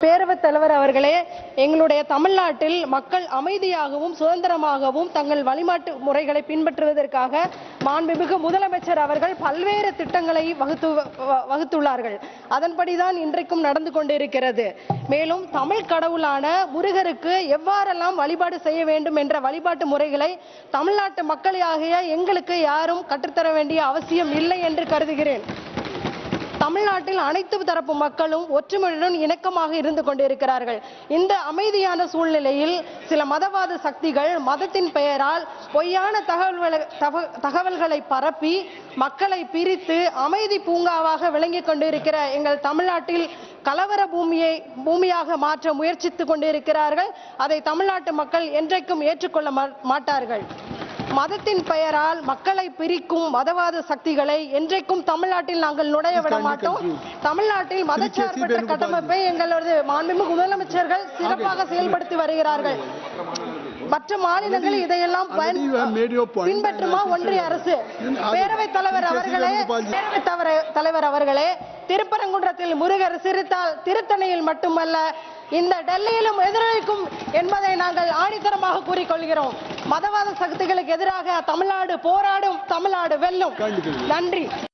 பேரவைத் தலைவர் அவர்களே, எங்களுடைய தமிழ்நாட்டில் மக்கள் அமைதியாகவும் சுதந்திரமாகவும் தங்கள் வழிபாட்டு முறைகளை பின்பற்றுவதற்காக மாண்புமிகு முதலமைச்சர் அவர்கள் பல்வேறு திட்டங்களை வகுத்துள்ளார்கள். அதன்படிதான் இன்றைக்கும் நடந்து கொண்டிருக்கிறது. மேலும் தமிழ் கடவுளான முருகருக்கு எவ்வாறெல்லாம் வழிபாடு செய்ய வேண்டும் என்ற வழிபாட்டு முறைகளை தமிழ்நாட்டு மக்களாகிய எங்களுக்கு யாரும் கற்றுத்தர வேண்டிய அவசியம் இல்லை என்று கருதுகிறேன். தமிழ்நாட்டில் அனைத்து தரப்பு மக்களும் ஒற்றுமையுடன் இணக்கமாக இருந்து கொண்டிருக்கிறார்கள். இந்த அமைதியான சூழ்நிலையில் சில மதவாத சக்திகள் மதத்தின் பெயரால் பொய்யான தகவல்களை பரப்பி மக்களை பிரித்து அமைதி பூங்காவாக விளங்கிக் கொண்டிருக்கிற எங்கள் தமிழ்நாட்டில் கலவர பூமியாக மாற்ற முயற்சித்துக் கொண்டிருக்கிறார்கள். அதை தமிழ்நாட்டு மக்கள் என்றைக்கும் ஏற்றுக்கொள்ள மாட்டார்கள். மதத்தின் பெயரால் மக்களை பிரிக்கும் மதவாத சக்திகளை என்றைக்கும் தமிழ்நாட்டில் நாங்கள் நுழைய விட மாட்டோம். தமிழ்நாட்டில் மதச்சார்பற்ற கட்டமைப்பை எங்களது மாண்புமிகு முதலமைச்சர்கள் சிறப்பாக செயல்படுத்தி வருகிறார்கள். மற்ற மாநிலங்கள் இதையெல்லாம் பின்பற்றுமா ஒன்றிய அரசு? பேரவைத் தலைவர் அவர்களே, திருப்பரங்குன்றத்தில் முருகர் சிரித்தால் திருத்தணியில் மட்டுமல்ல இந்த டெல்லியிலும் எதிரொலிக்கும் என்பதை நாங்கள் ஆணித்தரமாக கூறிக்கொள்கிறோம். மதவாத சக்திகளுக்கு எதிராக தமிழ்நாடு போராடும், தமிழ்நாடு வெல்லும். நன்றி.